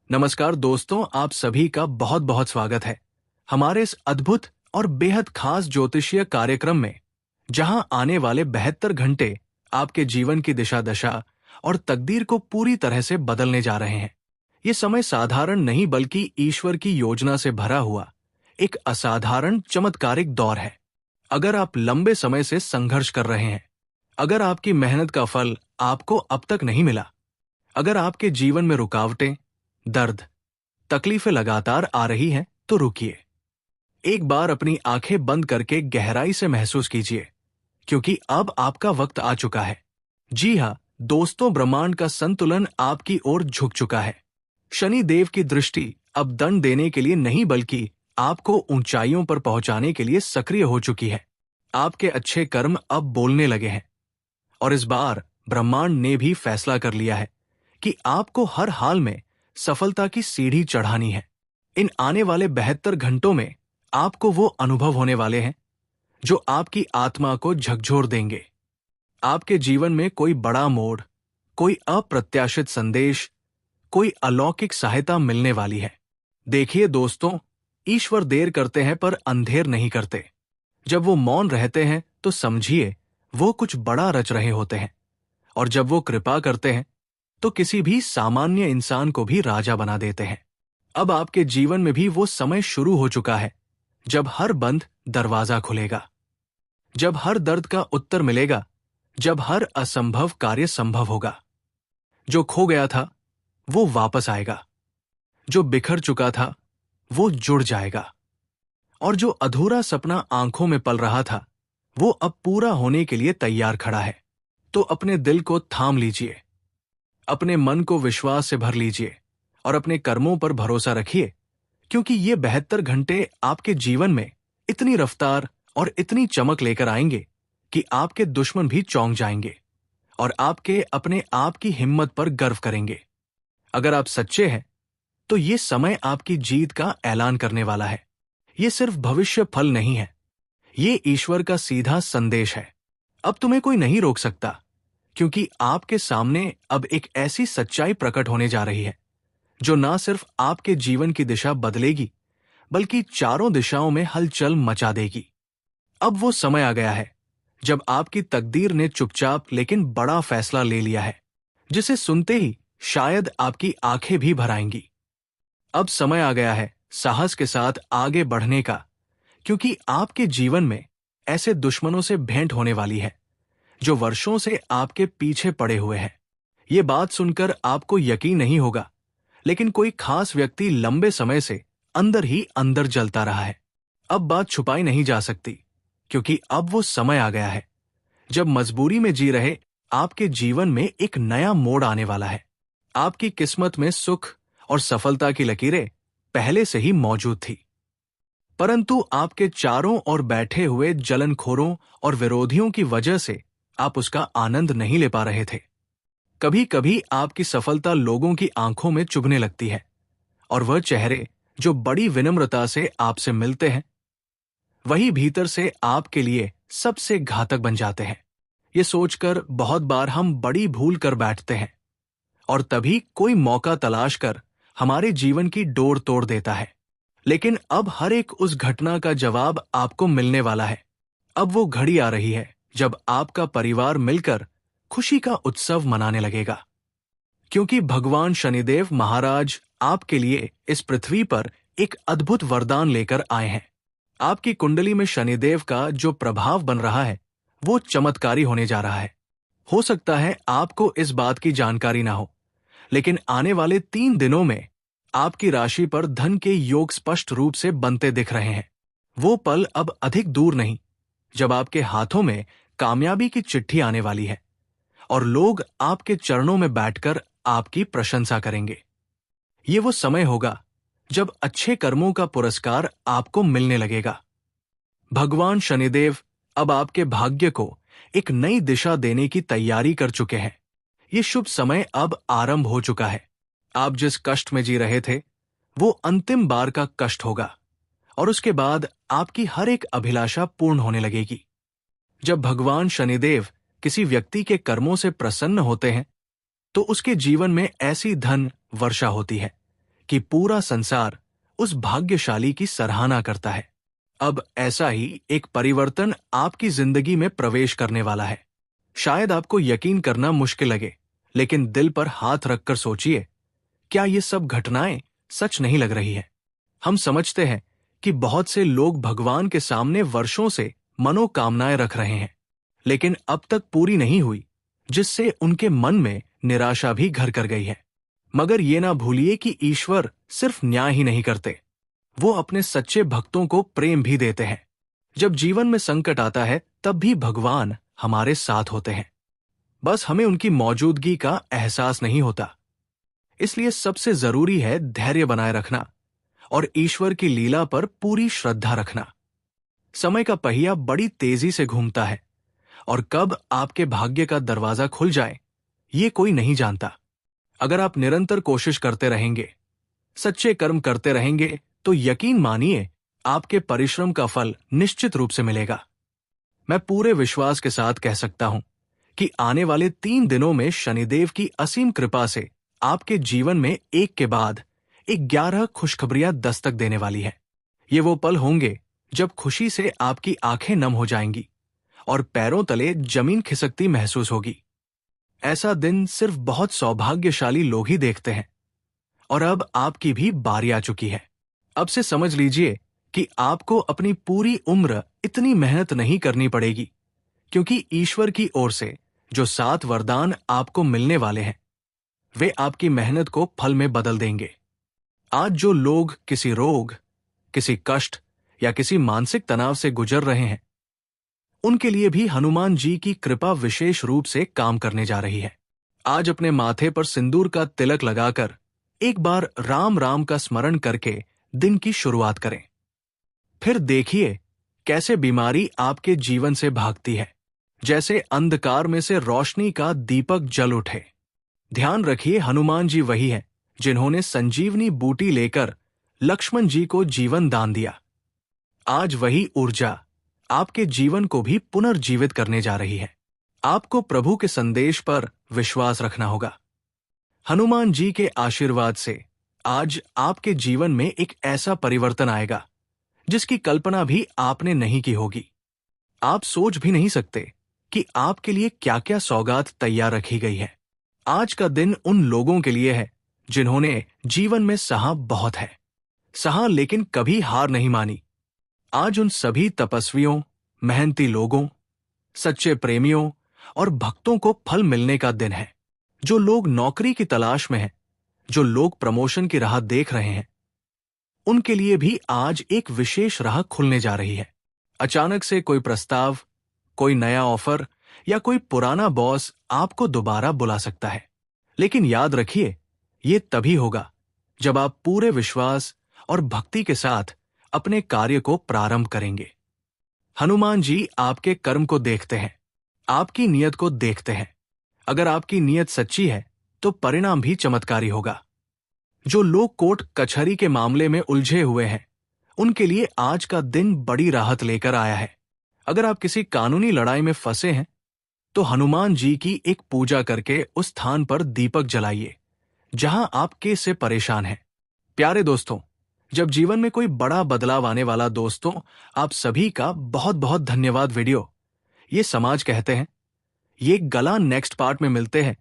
नमस्कार दोस्तों, आप सभी का बहुत बहुत स्वागत है हमारे इस अद्भुत और बेहद खास ज्योतिषीय कार्यक्रम में, जहां आने वाले 72 घंटे आपके जीवन की दिशा दशा और तकदीर को पूरी तरह से बदलने जा रहे हैं। ये समय साधारण नहीं बल्कि ईश्वर की योजना से भरा हुआ एक असाधारण चमत्कारिक दौर है। अगर आप लंबे समय से संघर्ष कर रहे हैं, अगर आपकी मेहनत का फल आपको अब तक नहीं मिला, अगर आपके जीवन में रुकावटें, दर्द, तकलीफें लगातार आ रही हैं, तो रुकिए। एक बार अपनी आंखें बंद करके गहराई से महसूस कीजिए, क्योंकि अब आपका वक्त आ चुका है। जी हाँ दोस्तों, ब्रह्मांड का संतुलन आपकी ओर झुक चुका है। शनि देव की दृष्टि अब दंड देने के लिए नहीं बल्कि आपको ऊंचाइयों पर पहुंचाने के लिए सक्रिय हो चुकी है। आपके अच्छे कर्म अब बोलने लगे हैं, और इस बार ब्रह्मांड ने भी फैसला कर लिया है कि आपको हर हाल में सफलता की सीढ़ी चढ़ानी है। इन आने वाले 72 घंटों में आपको वो अनुभव होने वाले हैं जो आपकी आत्मा को झकझोर देंगे। आपके जीवन में कोई बड़ा मोड़, कोई अप्रत्याशित संदेश, कोई अलौकिक सहायता मिलने वाली है। देखिए दोस्तों, ईश्वर देर करते हैं पर अंधेर नहीं करते। जब वो मौन रहते हैं तो समझिए वो कुछ बड़ा रच रहे होते हैं, और जब वो कृपा करते हैं तो किसी भी सामान्य इंसान को भी राजा बना देते हैं। अब आपके जीवन में भी वो समय शुरू हो चुका है जब हर बंद दरवाजा खुलेगा, जब हर दर्द का उत्तर मिलेगा, जब हर असंभव कार्य संभव होगा। जो खो गया था वो वापस आएगा, जो बिखर चुका था वो जुड़ जाएगा, और जो अधूरा सपना आंखों में पल रहा था वो अब पूरा होने के लिए तैयार खड़ा है। तो अपने दिल को थाम लीजिए, अपने मन को विश्वास से भर लीजिए और अपने कर्मों पर भरोसा रखिए, क्योंकि ये 72 घंटे आपके जीवन में इतनी रफ्तार और इतनी चमक लेकर आएंगे कि आपके दुश्मन भी चौंक जाएंगे और आपके अपने आप की हिम्मत पर गर्व करेंगे। अगर आप सच्चे हैं तो ये समय आपकी जीत का ऐलान करने वाला है। ये सिर्फ भविष्य फल नहीं है, ये ईश्वर का सीधा संदेश है। अब तुम्हें कोई नहीं रोक सकता, क्योंकि आपके सामने अब एक ऐसी सच्चाई प्रकट होने जा रही है जो ना सिर्फ आपके जीवन की दिशा बदलेगी बल्कि चारों दिशाओं में हलचल मचा देगी। अब वो समय आ गया है जब आपकी तकदीर ने चुपचाप लेकिन बड़ा फैसला ले लिया है, जिसे सुनते ही शायद आपकी आंखें भी भर आएंगी। अब समय आ गया है साहस के साथ आगे बढ़ने का, क्योंकि आपके जीवन में ऐसे दुश्मनों से भेंट होने वाली है जो वर्षों से आपके पीछे पड़े हुए हैं। ये बात सुनकर आपको यकीन नहीं होगा, लेकिन कोई खास व्यक्ति लंबे समय से अंदर ही अंदर जलता रहा है। अब बात छुपाई नहीं जा सकती, क्योंकि अब वो समय आ गया है जब मजबूरी में जी रहे आपके जीवन में एक नया मोड़ आने वाला है। आपकी किस्मत में सुख और सफलता की लकीरें पहले से ही मौजूद थी, परंतु आपके चारों ओर बैठे हुए जलनखोरों और विरोधियों की वजह से आप उसका आनंद नहीं ले पा रहे थे। कभी कभी आपकी सफलता लोगों की आंखों में चुभने लगती है, और वह चेहरे जो बड़ी विनम्रता से आपसे मिलते हैं वही भीतर से आपके लिए सबसे घातक बन जाते हैं। ये सोचकर बहुत बार हम बड़ी भूल कर बैठते हैं, और तभी कोई मौका तलाश कर हमारे जीवन की डोर तोड़ देता है। लेकिन अब हर एक उस घटना का जवाब आपको मिलने वाला है। अब वो घड़ी आ रही है जब आपका परिवार मिलकर खुशी का उत्सव मनाने लगेगा, क्योंकि भगवान शनिदेव महाराज आपके लिए इस पृथ्वी पर एक अद्भुत वरदान लेकर आए हैं। आपकी कुंडली में शनिदेव का जो प्रभाव बन रहा है वो चमत्कारी होने जा रहा है। हो सकता है आपको इस बात की जानकारी ना हो, लेकिन आने वाले 3 दिनों में आपकी राशि पर धन के योग स्पष्ट रूप से बनते दिख रहे हैं। वो पल अब अधिक दूर नहीं जब आपके हाथों में कामयाबी की चिट्ठी आने वाली है, और लोग आपके चरणों में बैठकर आपकी प्रशंसा करेंगे। ये वो समय होगा जब अच्छे कर्मों का पुरस्कार आपको मिलने लगेगा। भगवान शनिदेव अब आपके भाग्य को एक नई दिशा देने की तैयारी कर चुके हैं। ये शुभ समय अब आरंभ हो चुका है। आप जिस कष्ट में जी रहे थे वो अंतिम बार का कष्ट होगा, और उसके बाद आपकी हर एक अभिलाषा पूर्ण होने लगेगी। जब भगवान शनिदेव किसी व्यक्ति के कर्मों से प्रसन्न होते हैं तो उसके जीवन में ऐसी धन वर्षा होती है कि पूरा संसार उस भाग्यशाली की सराहना करता है। अब ऐसा ही एक परिवर्तन आपकी जिंदगी में प्रवेश करने वाला है। शायद आपको यकीन करना मुश्किल लगे, लेकिन दिल पर हाथ रखकर सोचिए, क्या ये सब घटनाएं सच नहीं लग रही है? हम समझते हैं कि बहुत से लोग भगवान के सामने वर्षों से मनोकामनाएं रख रहे हैं, लेकिन अब तक पूरी नहीं हुई, जिससे उनके मन में निराशा भी घर कर गई है। मगर ये ना भूलिए कि ईश्वर सिर्फ न्याय ही नहीं करते, वो अपने सच्चे भक्तों को प्रेम भी देते हैं। जब जीवन में संकट आता है, तब भी भगवान हमारे साथ होते हैं। बस हमें उनकी मौजूदगी का एहसास नहीं होता। इसलिए सबसे जरूरी है धैर्य बनाए रखना और ईश्वर की लीला पर पूरी श्रद्धा रखना। समय का पहिया बड़ी तेजी से घूमता है और कब आपके भाग्य का दरवाजा खुल जाए, ये कोई नहीं जानता। अगर आप निरंतर कोशिश करते रहेंगे, सच्चे कर्म करते रहेंगे, तो यकीन मानिए आपके परिश्रम का फल निश्चित रूप से मिलेगा। मैं पूरे विश्वास के साथ कह सकता हूं कि आने वाले 3 दिनों में शनिदेव की असीम कृपा से आपके जीवन में एक के बाद 11 खुशखबरियां दस्तक देने वाली है। ये वो पल होंगे जब खुशी से आपकी आंखें नम हो जाएंगी और पैरों तले जमीन खिसकती महसूस होगी। ऐसा दिन सिर्फ बहुत सौभाग्यशाली लोग ही देखते हैं, और अब आपकी भी बारी आ चुकी है। अब से समझ लीजिए कि आपको अपनी पूरी उम्र इतनी मेहनत नहीं करनी पड़ेगी, क्योंकि ईश्वर की ओर से जो 7 वरदान आपको मिलने वाले हैं, वे आपकी मेहनत को फल में बदल देंगे। आज जो लोग किसी रोग, किसी कष्ट या किसी मानसिक तनाव से गुजर रहे हैं, उनके लिए भी हनुमान जी की कृपा विशेष रूप से काम करने जा रही है। आज अपने माथे पर सिंदूर का तिलक लगाकर एक बार राम राम का स्मरण करके दिन की शुरुआत करें। फिर देखिए कैसे बीमारी आपके जीवन से भागती है, जैसे अंधकार में से रोशनी का दीपक जल उठे। ध्यान रखिए, हनुमान जी वही हैं जिन्होंने संजीवनी बूटी लेकर लक्ष्मण जी को जीवन दान दिया। आज वही ऊर्जा आपके जीवन को भी पुनर्जीवित करने जा रही है। आपको प्रभु के संदेश पर विश्वास रखना होगा। हनुमान जी के आशीर्वाद से आज आपके जीवन में एक ऐसा परिवर्तन आएगा जिसकी कल्पना भी आपने नहीं की होगी। आप सोच भी नहीं सकते कि आपके लिए क्या क्या सौगात तैयार रखी गई है। आज का दिन उन लोगों के लिए है जिन्होंने जीवन में सहा बहुत है, सहा लेकिन कभी हार नहीं मानी। आज उन सभी तपस्वियों, मेहनती लोगों, सच्चे प्रेमियों और भक्तों को फल मिलने का दिन है। जो लोग नौकरी की तलाश में हैं, जो लोग प्रमोशन की राह देख रहे हैं, उनके लिए भी आज एक विशेष राह खुलने जा रही है। अचानक से कोई प्रस्ताव, कोई नया ऑफर या कोई पुराना बॉस आपको दोबारा बुला सकता है। लेकिन याद रखिए, ये तभी होगा जब आप पूरे विश्वास और भक्ति के साथ अपने कार्य को प्रारंभ करेंगे। हनुमान जी आपके कर्म को देखते हैं, आपकी नीयत को देखते हैं। अगर आपकी नीयत सच्ची है तो परिणाम भी चमत्कारी होगा। जो लोग कोर्ट कचहरी के मामले में उलझे हुए हैं, उनके लिए आज का दिन बड़ी राहत लेकर आया है। अगर आप किसी कानूनी लड़ाई में फंसे हैं, तो हनुमान जी की एक पूजा करके उस स्थान पर दीपक जलाइए जहां आप केस से परेशान हैं। प्यारे दोस्तों, जब जीवन में कोई बड़ा बदलाव आने वाला, दोस्तों आप सभी का बहुत बहुत धन्यवाद। वीडियो ये समाज कहते हैं। ये गला नेक्स्ट पार्ट में मिलते हैं।